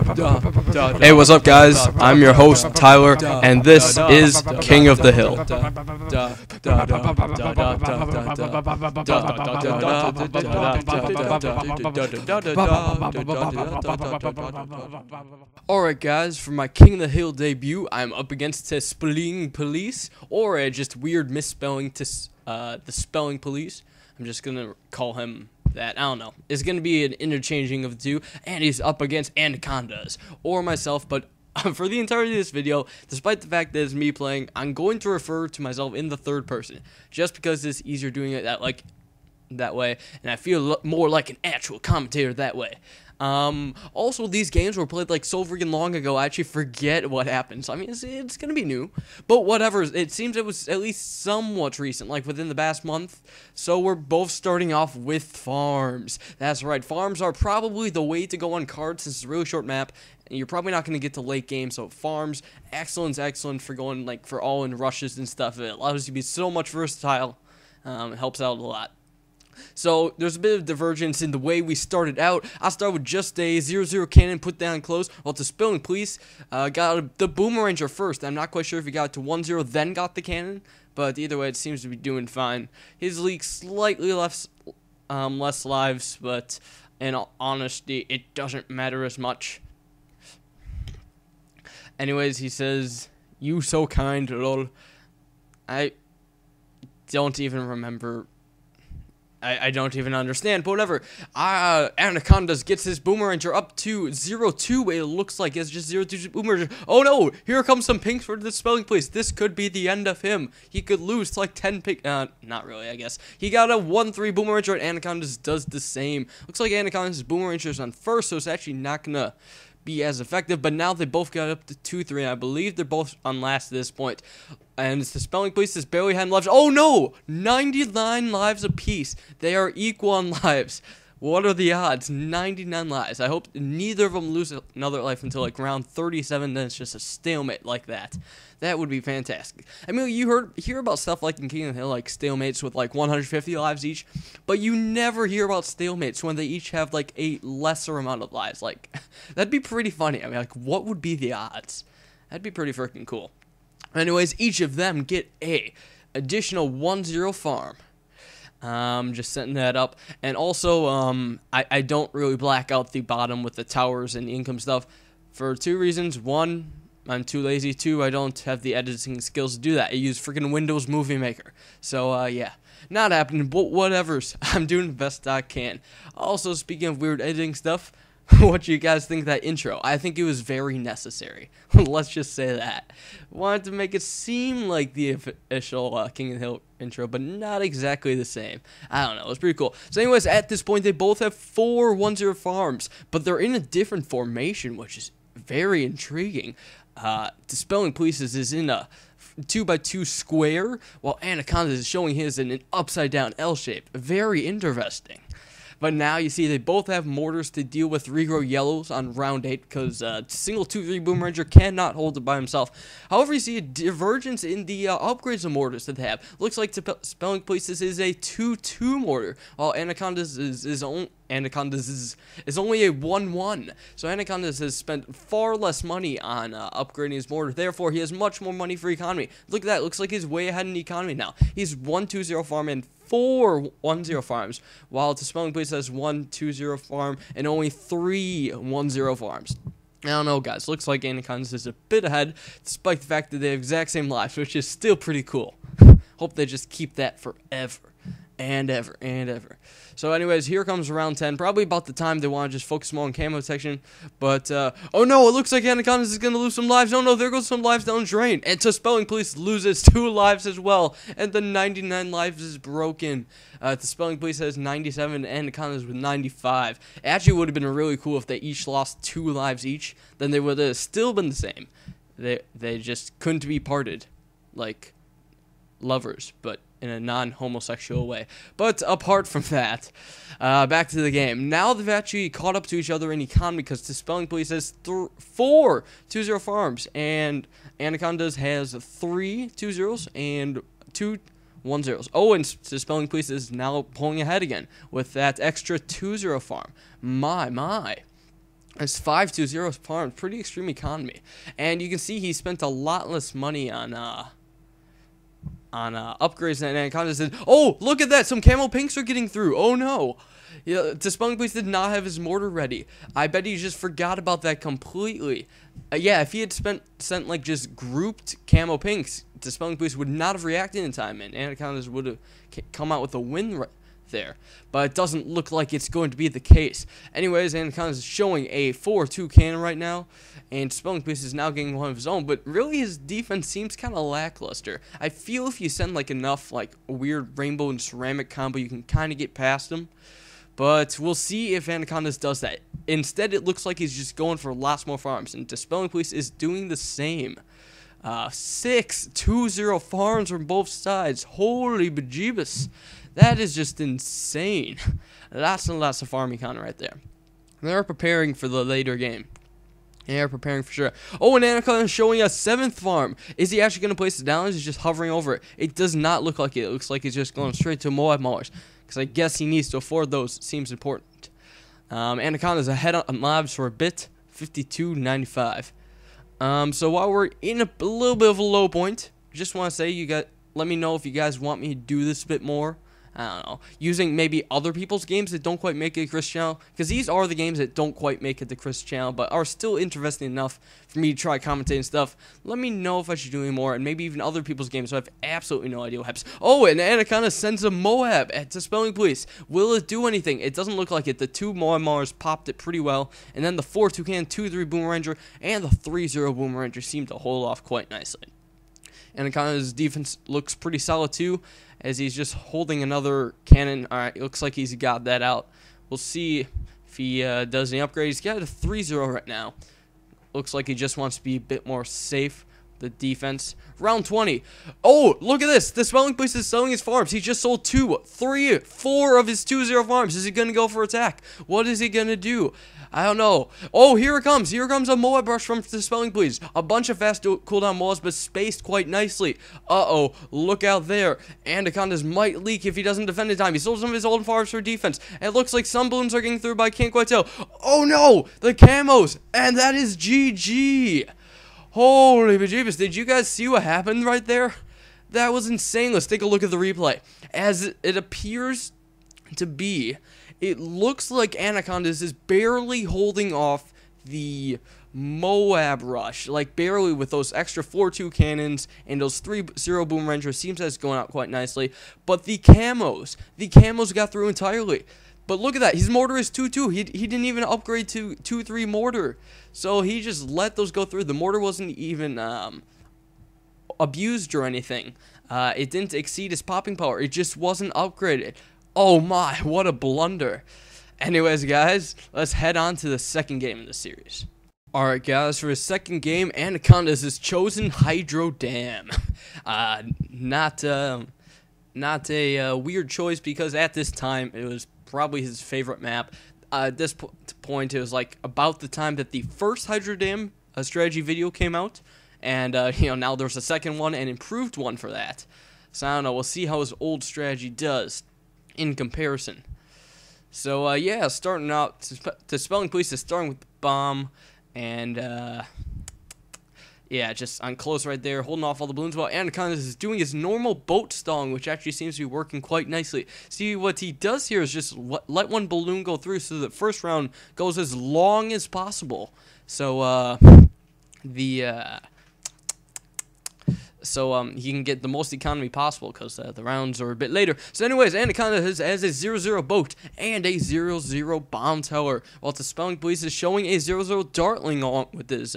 Hey, what's up, guys? I'm your host, Tyler, and this is King of the Hill. Alright, guys, for my King of the Hill debut, I'm up against the Spelling Police, or just weird misspelling to the Spelling Police. I'm just gonna call him that. I don't know. It's going to be an interchanging of the two, and he's up against Anacondas, or myself, but for the entirety of this video, despite the fact that it's me playing, I'm going to refer to myself in the third person, just because it's easier doing it that way, and I feel more like an actual commentator that way. Also, these games were played like so freaking long ago, I actually forget what happened. So I mean, it's gonna be new, but whatever. It seems it was at least somewhat recent, like within the past month. So we're both starting off with farms. That's right, farms are probably the way to go on cards since it's a really short map, and you're probably not gonna get to late game. So farms, excellent for going like for all in rushes and stuff. It allows you to be so much versatile. It helps out a lot. So there's a bit of divergence in the way we started out. I started with just a 0-0 cannon put down close, while the Spelling Police got the Boomeranger first. I'm not quite sure if he got to 1-0 then got the cannon, but either way it seems to be doing fine. His leak slightly less lives, but in all honesty it doesn't matter as much. Anyways, he says, "You so kind, lol." I don't even remember. I don't even understand, but whatever. Anacondas gets his Boomeranger up to 0-2. It looks like it's just 0-2 Boomeranger. Oh no, here comes some pinks for the Spelling Police. This could be the end of him. He could lose to like 10 pink. Not really, I guess. He got a 1-3 Boomeranger, and Anacondas does the same. Looks like Anacondas' Boomeranger is on first, so it's actually not gonna be as effective, but now they both got up to 2-3, and I believe they're both on last at this point. And it's the Spelling Police that's barely had lives. Oh no! 99 lives apiece. They are equal on lives. What are the odds? 99 lives. I hope neither of them lose another life until like round 37, then it's just a stalemate like that. That would be fantastic. I mean, you hear about stuff like in King of the Hill, like stalemates with like 150 lives each, but you never hear about stalemates when they each have like a lesser amount of lives. Like, that'd be pretty funny. I mean, like, what would be the odds? That'd be pretty freaking cool. Anyways, each of them get a additional 1-0 farm. Just setting that up. And also, I don't really black out the bottom with the towers and the income stuff for two reasons. One, I'm too lazy. Two, I don't have the editing skills to do that. I use freaking Windows Movie Maker. So, yeah. Not happening, but whatevers. I'm doing the best I can. Also, speaking of weird editing stuff, what do you guys think of that intro? I think it was very necessary. Let's just say that. Wanted to make it seem like the official King of the Hill intro, but not exactly the same. I don't know. It was pretty cool. So anyways, at this point, they both have 4 1-0 farms, but they're in a different formation, which is very intriguing. The Spelling Police is in a 2x2 square, while Anaconda is showing his in an upside-down L shape. Very interesting. But now you see they both have mortars to deal with regrow yellows on round 8 because single 2-3 Boomeranger cannot hold it by himself. However, you see a divergence in the upgrades of mortars that they have. Looks like Spelling Police is a 2-2 mortar, while Anacondas is only a 1-1. So Anacondas has spent far less money on upgrading his mortar. Therefore, he has much more money for economy. Look at that. Looks like he's way ahead in economy now. He's 1-2-0 farm and 4 1-0 farms, while the Spelling Police has 1-2-0 farm and only 3 1-0 farms. I don't know, guys. Looks like Anacondas is a bit ahead, despite the fact that they have exact same lives, which is still pretty cool. Hope they just keep that forever. And ever, and ever. So anyways, here comes round 10. Probably about the time they want to just focus more on camo section. But, oh no, it looks like Anacondas is going to lose some lives. Oh no, there goes some lives down the drain. And so Spelling Police loses 2 lives as well. And the 99 lives is broken. The Spelling Police has 97 and Anacondas with 95. It actually would have been really cool if they each lost 2 lives each. Then they would have still been the same. They just couldn't be parted. Like lovers, but in a non-homosexual way. But apart from that, back to the game. Now they've actually caught up to each other in economy because the Spelling Police has 4 2-0 farms, and Anacondas has 3 2-0s and 2 1-0s. Oh, and the Spelling Police is now pulling ahead again with that extra 2-0 farm. My. It's 520 farm, pretty extreme economy. And you can see he spent a lot less money on upgrades than Anaconda did. Oh, look at that! Some camo pinks are getting through. Oh no! Yeah, Dispelling Police did not have his mortar ready. I bet he just forgot about that completely. Yeah, if he had sent like just grouped camo pinks, Dispelling Police would not have reacted in time, and Anacondas would have come out with a win right there. But it doesn't look like it's going to be the case. Anyways, Anacondas is showing a 4-2 cannon right now, and Dispelling Police is now getting one of his own. But really, his defense seems kind of lackluster. I feel if you send like enough like a weird rainbow and ceramic combo, you can kind of get past him. But we'll see if Anacondas does that. Instead, it looks like he's just going for lots more farms, and Dispelling Police is doing the same. 6-2-0 farms from both sides. Holy bejeebus. That is just insane. Lots and lots of farm econ right there. They're preparing for the later game. They're preparing for sure. Oh, and Anaconda is showing a 7th farm. Is he actually going to place it down? He's just hovering over it. It does not look like it. It looks like he's just going straight to Moab Mowers, because I guess he needs to afford those. It seems important. Anaconda's ahead on mobs for a bit. 52.95. So while we're in a little bit of a low point, just want to say let me know if you guys want me to do this a bit more. I don't know, using maybe other people's games that don't quite make it to Chris channel, because these are the games that don't quite make it to Chris channel, but are still interesting enough for me to try commentating stuff. Let me know if I should do any more, and maybe even other people's games, so I have absolutely no idea what happens. Oh, and Anaconda sends a Moab at Dispelling Police. Will it do anything? It doesn't look like it. The 2 Moab Mars popped it pretty well, and then the 4-2 cannon, 2-3 Boomeranger, and the 3-0 Boomeranger seemed to hold off quite nicely. Anaconda's defense looks pretty solid too, as he's just holding another cannon. Alright, it looks like he's got that out. We'll see if he does any upgrades. He's got a 3-0 right now. Looks like he just wants to be a bit more safe. The defense. Round 20. Oh, look at this. Dispelling Police is selling his farms. He just sold 2, 3, 4 of his 2-0 farms. Is he going to go for attack? What is he going to do? I don't know. Oh, here it comes. Here comes a Moab rush from Dispelling Police. A bunch of fast cooldown Moabs, but spaced quite nicely. Uh-oh. Look out there. Anacondas might leak if he doesn't defend in time. He sold some of his old farms for defense. It looks like some balloons are getting through, but I can't quite tell. Oh, no. The camos. And that is GG. Holy bejeebus, did you guys see what happened right there? That was insane. Let's take a look at the replay. As it appears to be, it looks like Anacondas is barely holding off the Moab rush. Like, barely, with those extra 4-2 cannons and those 3-0 Boomerangers. Seems that it's going out quite nicely. But the camos got through entirely. But look at that. His mortar is 2-2. He didn't even upgrade to 2-3 mortar. So he just let those go through. The mortar wasn't even abused or anything. It didn't exceed his popping power. It just wasn't upgraded. Oh my, what a blunder. Anyways, guys, let's head on to the second game in the series. Alright, guys, for his second game, Anacondas has chosen Hydro Dam. Not a weird choice, because at this time it was probably his favorite map. At this point, it was like about the time that the first Hydro Dam strategy video came out, and now there's a second one, an improved one for that. So I don't know. We'll see how his old strategy does in comparison. So yeah, starting out, Dispelling Police is starting with the bomb, and yeah, just on close right there, holding off all the balloons, while Anacondas is doing his normal boat stalling, which actually seems to be working quite nicely. See, what he does here is just let one balloon go through, so the first round goes as long as possible. So he can get the most economy possible, because the rounds are a bit later. So anyways, Anaconda has a 0-0 boat and a 0-0 bomb tower, while Dispelling Police is showing a 0-0 Dartling along with his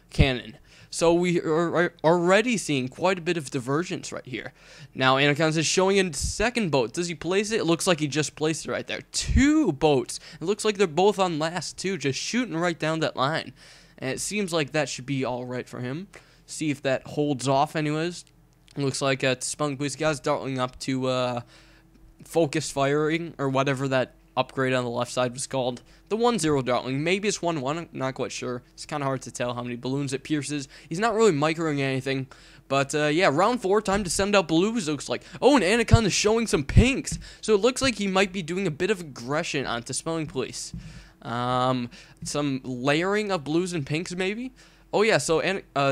cannon. So we are already seeing quite a bit of divergence right here. Now Anaconda is showing a second boat. Does he place it? It looks like he just placed it right there. 2 boats. It looks like they're both on last 2, just shooting right down that line. And it seems like that should be alright for him. See if that holds off anyways. It looks like Dispelling Police guys dartling up to focused firing, or whatever that upgrade on the left side was called. The 1-0 Dartling. Maybe it's 1-1. I'm not quite sure. It's kind of hard to tell how many balloons it pierces. He's not really microing anything. But yeah, round 4, time to send out blues, looks like. Oh, and Anaconda's showing some pinks. So it looks like he might be doing a bit of aggression on Dispelling Police. Some layering of blues and pinks, maybe. Oh yeah, so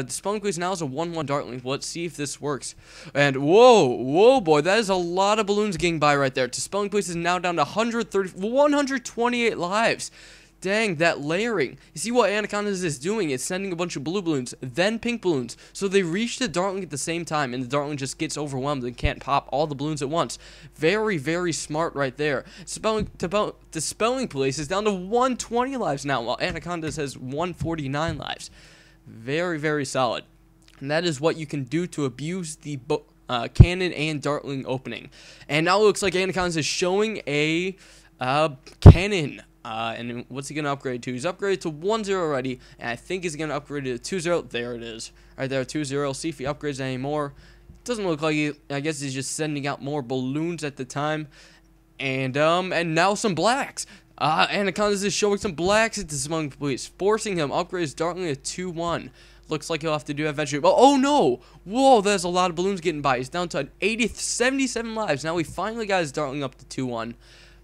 Dispelling Please now is a 1/1 Dartling. Let's see if this works. And whoa, boy, that is a lot of balloons getting by right there. Dispelling Please is now down to 128 lives. Dang, that layering. You see what Anacondas is doing? It's sending a bunch of blue balloons, then pink balloons. So they reach the Dartling at the same time, and the Dartling just gets overwhelmed and can't pop all the balloons at once. Very, very smart right there. Dispelling Please is down to 120 lives now, while Anacondas has 149 lives. Very, very solid. And that is what you can do to abuse the cannon and Dartling opening. And now it looks like Anacondas is showing a cannon. And what's he going to upgrade to? He's upgraded to 1-0 already, and I think he's going to upgrade to 2-0. There it is. Right there, 2-0. See if he upgrades anymore. Doesn't look like he, I guess he's just sending out more balloons at the time. And now some blacks. Anacondas is showing some blacks at the Dispelling Please, forcing him upgrade his Dartling to 2-1. Looks like he'll have to do that eventually. Oh no! Whoa, there's a lot of balloons getting by. He's down to 77 lives. Now he finally got his Dartling up to 2-1.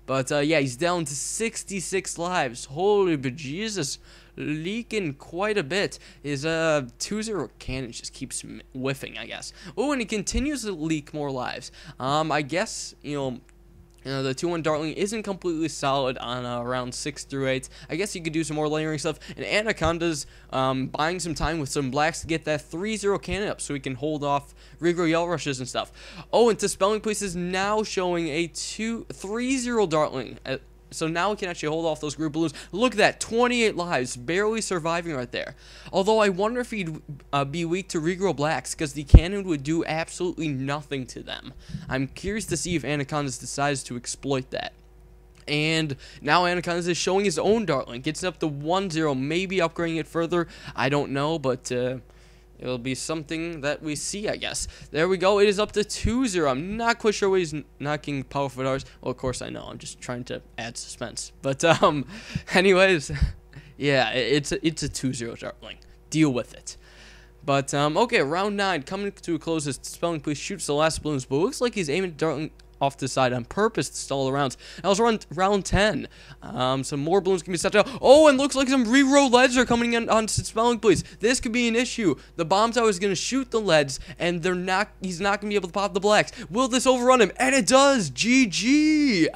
But, yeah, he's down to 66 lives. Holy bejesus. Leaking quite a bit. His 2-0 cannon just keeps whiffing, I guess. Oh, and he continues to leak more lives. I guess, the 2-1 Dartling isn't completely solid on around 6 through 8. I guess you could do some more layering stuff. And Anaconda's buying some time with some blacks to get that 3-0 cannon up so he can hold off regrow yell rushes and stuff. Oh, and Dispelling Please is now showing a 3-0 Dartling. So now we can actually hold off those group balloons. Look at that, 28 lives, barely surviving right there. Although I wonder if he'd be weak to regrow blacks, because the cannon would do absolutely nothing to them. I'm curious to see if Anacondas decides to exploit that. And now Anacondas is showing his own Dartling. Gets up to 1-0, maybe upgrading it further. I don't know, but it'll be something that we see, I guess. There we go. It is up to 2-0. I'm not quite sure what he's knocking powerful ours. Well, of course I know. I'm just trying to add suspense. But anyways, yeah, it's a 2-0 Dartling. Deal with it. But okay, round 9 coming to a close. As Dispelling Please shoots the last balloons, but it looks like he's aiming Dartling off the side on purpose to stall the rounds. That was round 10. Some more balloons can be set out. Oh, and looks like some reroll leads are coming in on Dispelling Please. This could be an issue. The bomb tower is going to shoot the leads, and he's not going to be able to pop the blacks. Will this overrun him? And it does. GG.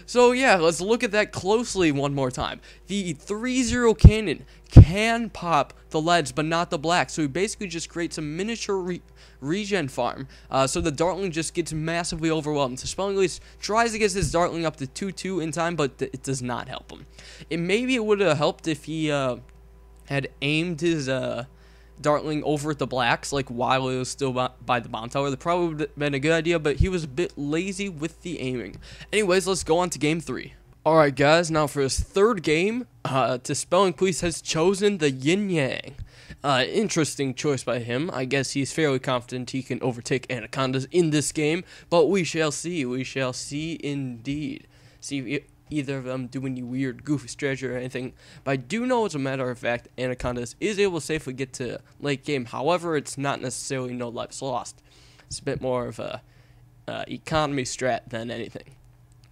So yeah, let's look at that closely one more time. The 3-0 cannon can pop the leads, but not the blacks. So he basically just creates a miniature regen farm. So the Dartling just gets massively overwhelmed. So Dispelling Please tries to get his Dartling up to 2-2 in time, but it does not help him. Maybe it would have helped if he had aimed his Dartling over at the blacks, like while it was still by the bomb tower. That probably would have been a good idea, but he was a bit lazy with the aiming. Anyways, let's go on to game 3. Alright guys, now for his third game, Dispelling Please has chosen the Yin Yang. Interesting choice by him. I guess he's fairly confident he can overtake Anacondas in this game, but we shall see. We shall see indeed. See if either of them do any weird, goofy strategy or anything. But I do know, as a matter of fact, Anacondas is able to safely get to late game. However, it's not necessarily no lives lost. It's a bit more of a economy strat than anything.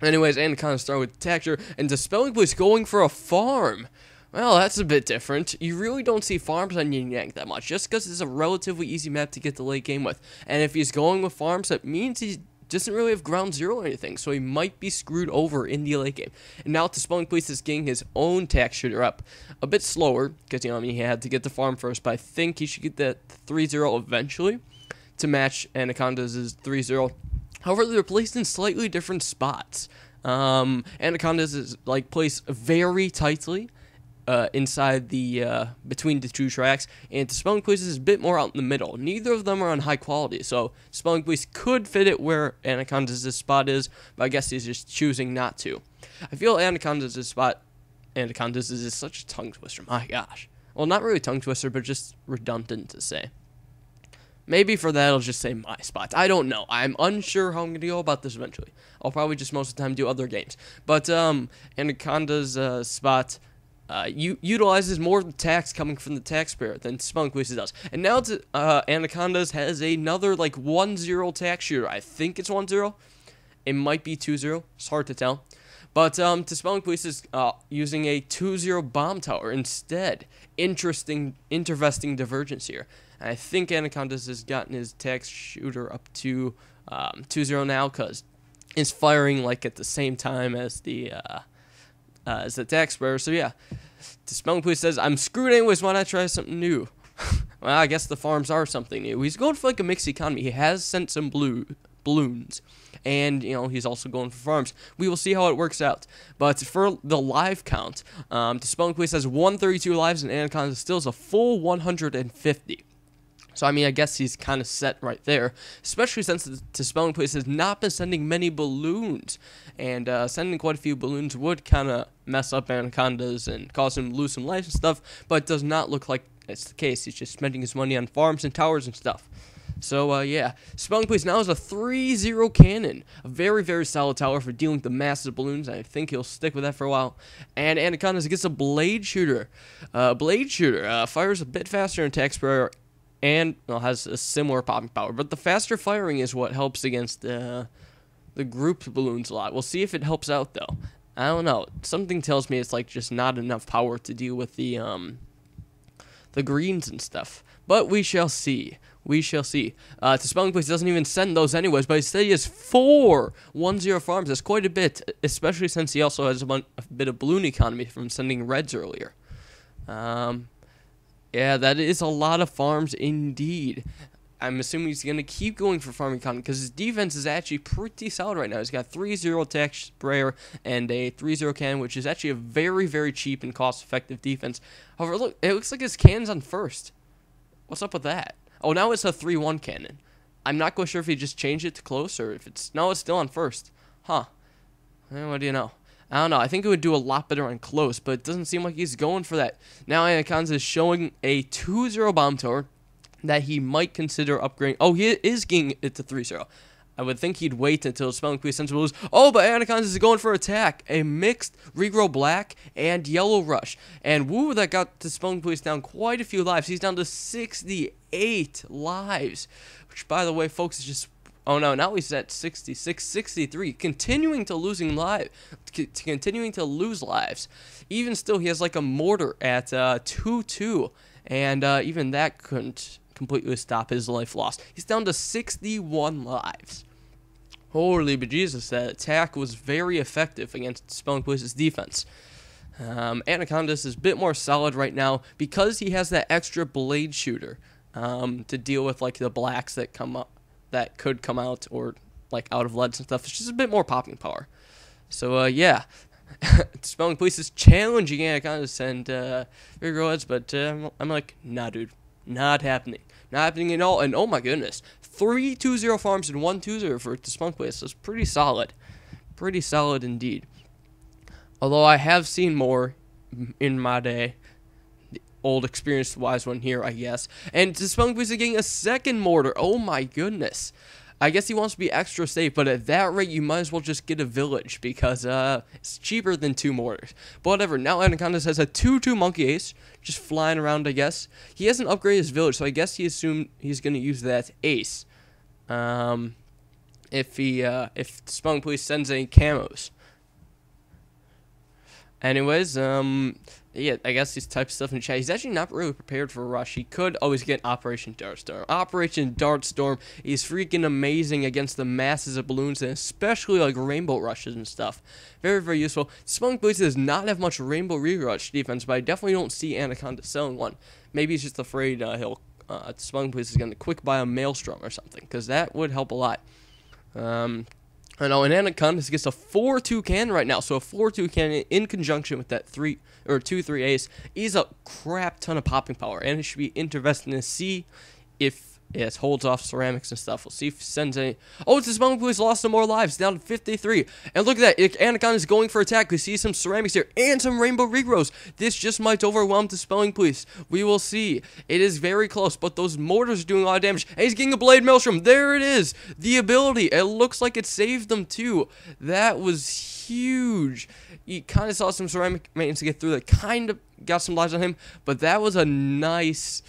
Anyways, Anacondas start with Texture, and Dispelling Please going for a farm. Well, that's a bit different. You really don't see farms on Yin Yang that much, just because it's a relatively easy map to get the late game with. And if he's going with farms, that means he doesn't really have ground zero or anything, so he might be screwed over in the late game. And now Dispelling Please is getting his own tax shooter up a bit slower, because, he had to get the farm first, but I think he should get that 3-0 eventually to match Anacondas' 3-0. However, they're placed in slightly different spots. Anacondas is placed very tightly inside the between the two tracks, and Dispelling Please is a bit more out in the middle. Neither of them are on high quality, so Dispelling Please could fit it where Anacondas' spot is, but I guess he's just choosing not to. I feel Anacondas' is such a tongue twister. My gosh. Well, not really tongue twister, but just redundant to say. Maybe for that, I'll just say my spot. I don't know. I'm unsure how I'm going to go about this eventually. I'll probably just most of the time do other games. But Anaconda's spot utilizes more of the tax coming from the taxpayer than Dispelling Please does. And now Anacondas has another 1-0 tax shooter. I think it's 1-0. It might be 2-0. It's hard to tell. But Dispelling Police is using a 2-0 bomb tower instead. Interesting divergence here. And I think Anacondas has gotten his attack shooter up to 2-0 now, because it's firing like at the same time as the attack sprayer. So yeah, Dispelling Police says, I'm screwed anyways, why not try something new? Well, I guess the farms are something new. He's going for like a mixed economy. He has sent some Bloons. And, he's also going for farms. We will see how it works out. But for the live count, Dispelling Police has 132 lives, and Anaconda still has a full 150. So, I guess he's kind of set right there, especially since the Dispelling Police has not been sending many balloons. And sending quite a few balloons would kind of mess up Anacondas and cause him to lose some lives and stuff, but it does not look like it's the case. He's just spending his money on farms and towers and stuff. So, yeah, Dispelling Police now has a 3-0 cannon. A very, very solid tower for dealing with the massive balloons. I think he'll stick with that for a while. And Anacondas gets a Blade Shooter. Blade Shooter fires a bit faster in attack sprayer and has a similar popping power. But the faster firing is what helps against the grouped balloons a lot. We'll see if it helps out, though. I don't know. Something tells me it's like just not enough power to deal with the greens and stuff. But we shall see. We shall see. Dispelling Police doesn't even send those anyways, but instead he has 4 1-0 farms. That's quite a bit, especially since he also has a bit of balloon economy from sending reds earlier. Yeah, that is a lot of farms indeed. I'm assuming he's going to keep going for farm economy because his defense is actually pretty solid right now. He's got 3-0 attack sprayer and a 3-0 cannon, which is actually a very, very cheap and cost-effective defense. However, look, it looks like his cannon's on first. What's up with that? Oh, now it's a 3-1 cannon. I'm not quite sure if he just changed it to close or if it's... No, it's still on first. Huh. What do you know? I don't know. I think it would do a lot better on close, but it doesn't seem like he's going for that. Now Anaconda is showing a 2-0 bomb tower that he might consider upgrading. Oh, he is getting it to 3-0. I would think he'd wait until Dispelling Police sends balloons. Oh, but Anaconda is going for attack. A mixed regrow black and yellow rush. And woo, that got Dispelling Police down quite a few lives. He's down to 68 lives. Which, by the way, folks, is just... Oh, no, now he's at 66, 63. Continuing to lose lives. Even still, he has like a mortar at 2-2. And even that couldn't completely stop his life loss. He's down to 61 lives. Holy bejesus, that attack was very effective against Dispelling Police's defense. Anacondas is a bit more solid right now because he has that extra blade shooter to deal with like the blacks that could come out or like out of leads and stuff. It's just a bit more popping power. So yeah. Dispelling Police is challenging Anacondas and regrow heads, but I'm like, nah, dude. Not happening. Not happening at all. And oh my goodness. 3 2-0 farms and 1 2-0 for Dispelling Police. That's pretty solid. Pretty solid indeed. Although I have seen more in my day. The old experienced wise one here, I guess. And Dispelling Police is getting a second mortar. Oh my goodness. I guess he wants to be extra safe, but at that rate, you might as well just get a village because it's cheaper than 2 mortars. But whatever, now Anacondas has a 2-2 Monkey Ace, just flying around, I guess. He hasn't upgraded his village, so I guess he assumed he's going to use that Ace. If Dispelling Police sends any camos. Anyways, yeah, I guess he's typed stuff in the chat. He's actually not really prepared for a rush. He could always get Operation Dartstorm. Operation Dartstorm is freaking amazing against the masses of balloons, and especially like rainbow rushes and stuff. Very, very useful. Dispelling Police does not have much rainbow re-rush defense, but I definitely don't see Anaconda selling one. Maybe he's just afraid Dispelling Police is going to quick buy a Maelstrom or something, because that would help a lot. I know, and Anacondas gets a 4-2 cannon right now, so a 4-2 cannon in conjunction with that 2-3 ace is a crap ton of popping power, and it should be interesting to see if it holds off ceramics and stuff. We'll see if it sends any... Oh, it's Dispelling Police lost some more lives, down to 53. And look at that, Anaconda is going for attack. We see some ceramics here and some rainbow regrows. This just might overwhelm Dispelling Police. We will see. It is very close, but those mortars are doing a lot of damage. And he's getting a Blade Maelstrom. There it is. The ability. It looks like it saved them too. That was huge. He kind of saw some ceramic maintenance to get through that. Kind of got some lives on him, but that was a nice...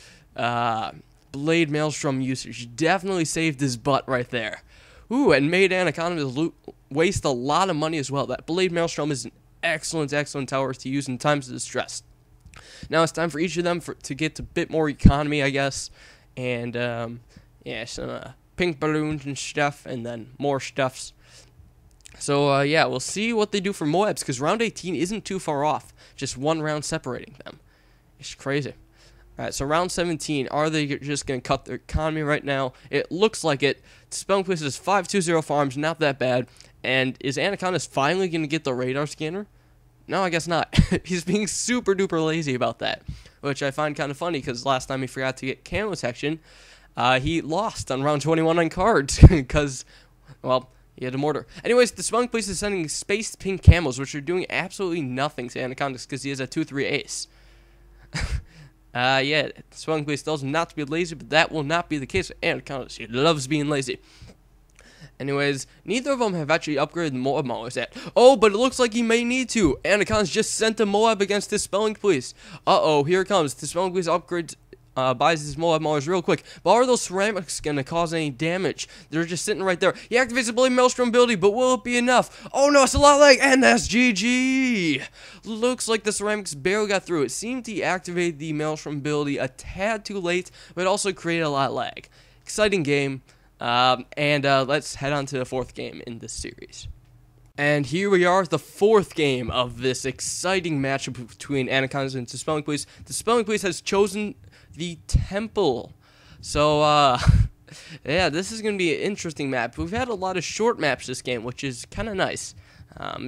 Blade Maelstrom usage definitely saved his butt right there. Ooh, and made Anaconda waste a lot of money as well. That Blade Maelstrom is an excellent tower to use in times of distress. Now it's time for each of them to get a bit more economy, I guess. And, yeah, some pink balloons and stuff, and then more stuffs. So, yeah, we'll see what they do for Moabs, because round 18 isn't too far off. Just one round separating them. It's crazy. Alright, so round 17, are they just going to cut their economy right now? It looks like it. Spelling Place is 520 farms, not that bad. And is Anaconda's finally going to get the radar scanner? No, I guess not. He's being super duper lazy about that, which I find kind of funny, because last time he forgot to get camo section, he lost on round 21 on cards, because, well, he had a mortar. Anyways, the Spelling Place is sending space pink camos, which are doing absolutely nothing to Anaconda's, because he has a 2-3 ace. Yeah, the Spelling Place tells him not to be lazy, but that will not be the case with Anaconda. She loves being lazy. Anyways, neither of them have actually upgraded the Moab Maulers yet. Oh, but it looks like he may need to. Anaconda's just sent a Moab against the Spelling Police. Uh-oh, here it comes. The Spelling Police upgrades, buys his Moab Maulers real quick. But are those ceramics going to cause any damage? They're just sitting right there. He activates the Blade Maelstrom ability, but will it be enough? Oh no, it's a lot lag, and that's GG. Looks like the ceramics barely got through. It seemed he activated the Maelstrom ability a tad too late, but also created a lot of lag. Exciting game. Let's head on to the fourth game in this series. And here we are, the fourth game of this exciting matchup between Anacondas and the Spelling Police. The Spelling Police has chosen the Temple. So, yeah, this is going to be an interesting map. We've had a lot of short maps this game, which is kind of nice.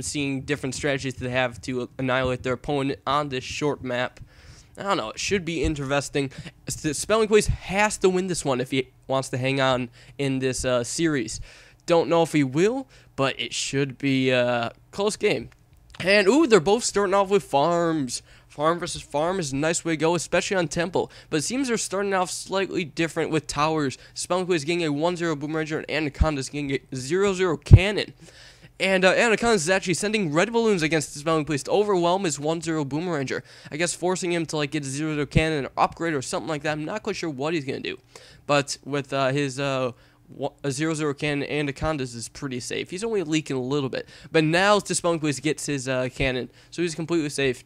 Seeing different strategies they have to annihilate their opponent on this short map. I don't know, it should be interesting. The Spelling Police has to win this one if he wants to hang on in this series. Don't know if he will, but it should be a close game. And, ooh, they're both starting off with farms. Farm versus farm is a nice way to go, especially on Temple. But it seems they're starting off slightly different with towers. Spelling Police getting a 1-0 Boomeranger, and Anaconda's getting a 0-0 Cannon. And Anaconda is actually sending red balloons against the Spelling Police to overwhelm his 1-0 Boomeranger. I guess forcing him to like get a 0-0 cannon or upgrade or something like that. I'm not quite sure what he's going to do. But with his a 0-0 cannon, Anaconda's is pretty safe. He's only leaking a little bit. But now the Spelling Police gets his cannon, so he's completely safe.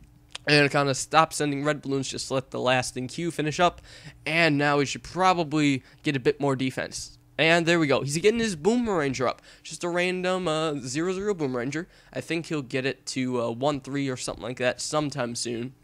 Anaconda stops sending red balloons just to let the last in queue finish up. And now he should probably get a bit more defense. And there we go. He's getting his Boomeranger up. Just a random 0-0 Boomeranger. I think he'll get it to 1-3 or something like that sometime soon.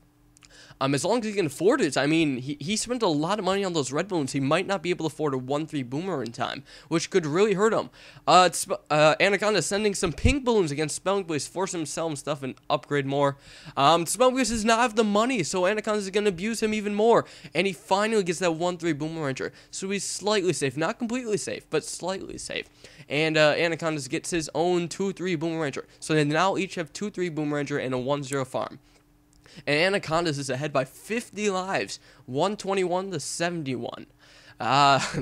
As long as he can afford it. I mean, he spent a lot of money on those red balloons. He might not be able to afford a 1-3 Boomer in time, which could really hurt him. Anaconda sending some pink balloons against Spelling Police, force him to sell him stuff and upgrade more. Spelling Police does not have the money, so Anaconda is going to abuse him even more. And he finally gets that 1-3 Boomeranger. So he's slightly safe. Not completely safe, but slightly safe. And Anaconda gets his own 2-3 Boomeranger. So they now each have 2-3 Boomeranger and a 1-0 farm. And Anaconda's is ahead by 50 lives, 121 to 71.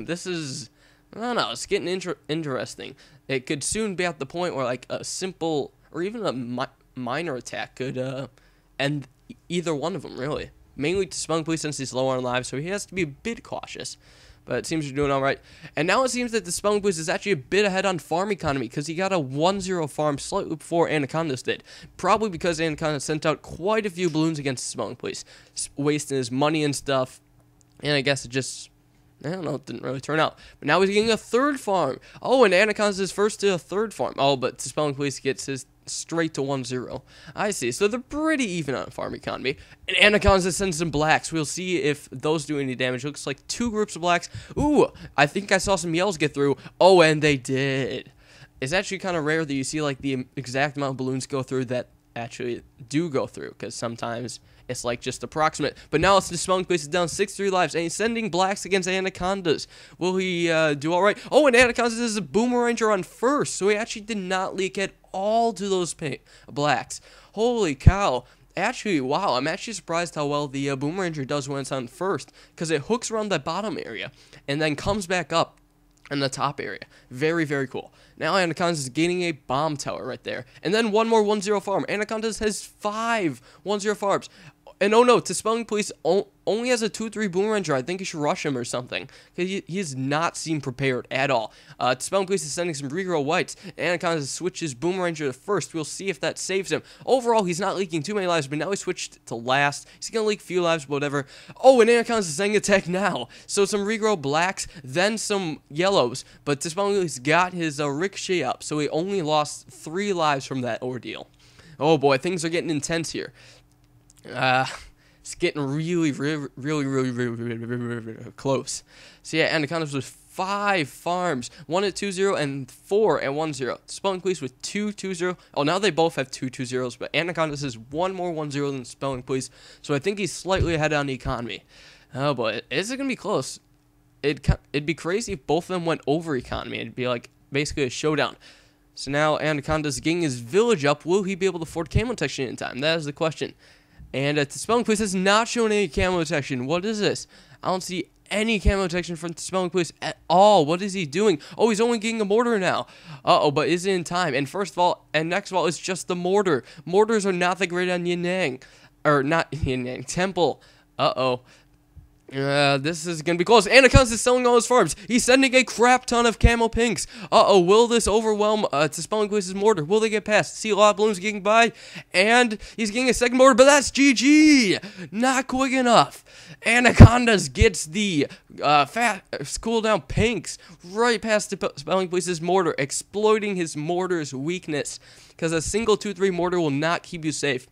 This is, I don't know, it's getting interesting. It could soon be at the point where like a simple or even a minor attack could end either one of them, really. Mainly to Spelling Police since he's low on lives, so he has to be a bit cautious. But it seems you're doing all right. And now it seems that the Spelling Police is actually a bit ahead on farm economy because he got a 1-0 farm slightly before Anaconda's did. Probably because Anaconda sent out quite a few balloons against the Spelling Police, wasting his money and stuff. And I guess it just, I don't know, it didn't really turn out. But now he's getting a third farm. Oh, and Anaconda's his first to a third farm. Oh, but the Spelling Police gets his straight to 1-0. I see. So they're pretty even on farm economy. And Anaconda sends some blacks. We'll see if those do any damage. Looks like two groups of blacks. Ooh, I think I saw some yells get through. Oh, and they did. It's actually kind of rare that you see like the exact amount of balloons go through that actually do go through, because sometimes it's like just approximate. But now it's the Spelling Police is down 6-3 lives, and he's sending blacks against Anacondas. Will he do all right? Oh, and Anacondas is a Boomeranger on first, so he actually did not leak at all to those blacks. Holy cow. Actually, wow, I'm actually surprised how well the Boomeranger does when it's on first, because it hooks around that bottom area and then comes back up in the top area. Very, very cool. Now Anacondas is gaining a bomb tower right there. And then one more 1-0 farm. Anacondas has 5 1-0 farms. And oh no, Spelling Police only has a 2-3 Boom Ranger. I think you should rush him or something. Because he does not seem prepared at all. Spelling Police is sending some regrow whites. Anaconda switches Boom Ranger to first. We'll see if that saves him. Overall, he's not leaking too many lives, but now he switched to last. He's going to leak few lives, whatever. Oh, and Anaconda's sending attack now. So some regrow blacks, then some yellows. But Spelling Police got his ricochet up, so he only lost 3 lives from that ordeal. Oh boy, things are getting intense here. It's getting really close. So yeah, Anacondas with 5 farms, 1 at 2-0 and 4 at 1-0. Spelling Police with 2-2-0. Oh, now they both have 2-2-0s, but Anacondas has 1 more 1-0 than Spelling Police, so I think he's slightly ahead on the economy. Oh boy, is it gonna be close? It'd be crazy if both of them went over economy. It'd be like basically a showdown. So now Anaconda's getting his village up. Will he be able to afford camo detection in time? That is the question. And the Spelling Police has not shown any camo detection. What is this? I don't see any camo detection from the Spelling Police at all. What is he doing? Oh, he's only getting a mortar now. Uh-oh, but is it in time? And first of all, and next of all, it's just the mortar. Mortars are not that great on Yin Yang. Or not Yin Yang, Temple. Uh-oh. This is gonna be close. Anaconda is selling all his farms. He's sending a crap ton of camo pinks. Uh-oh, will this overwhelm Spelling Police's mortar? Will they get past? See a lot of Bloons getting by, and he's getting a second mortar, but that's GG! Not quick enough. Anacondas gets the cooldown pinks right past the Spelling Police's mortar, exploiting his mortar's weakness, because a single 2-3 mortar will not keep you safe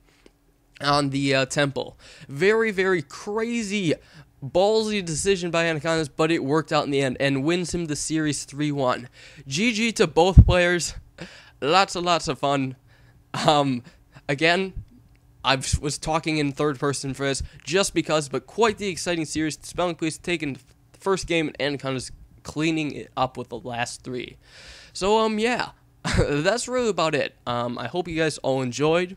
on the temple. Very, very crazy ballsy decision by Anacondas, but it worked out in the end and wins him the series 3-1. GG to both players. Lots of fun. Again, I was talking in third person for this just because, but quite the exciting series. The Spelling Police taking the first game and Anacondas cleaning it up with the last 3. So, yeah, that's really about it. I hope you guys all enjoyed.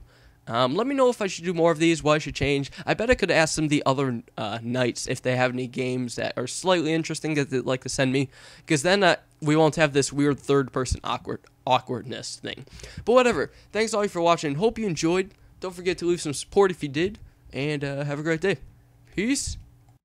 Let me know if I should do more of these, what I should change. I bet I could ask some of the other knights if they have any games that are slightly interesting that they'd like to send me, because then we won't have this weird third-person awkwardness thing. But whatever. Thanks all for watching. Hope you enjoyed. Don't forget to leave some support if you did, and have a great day. Peace.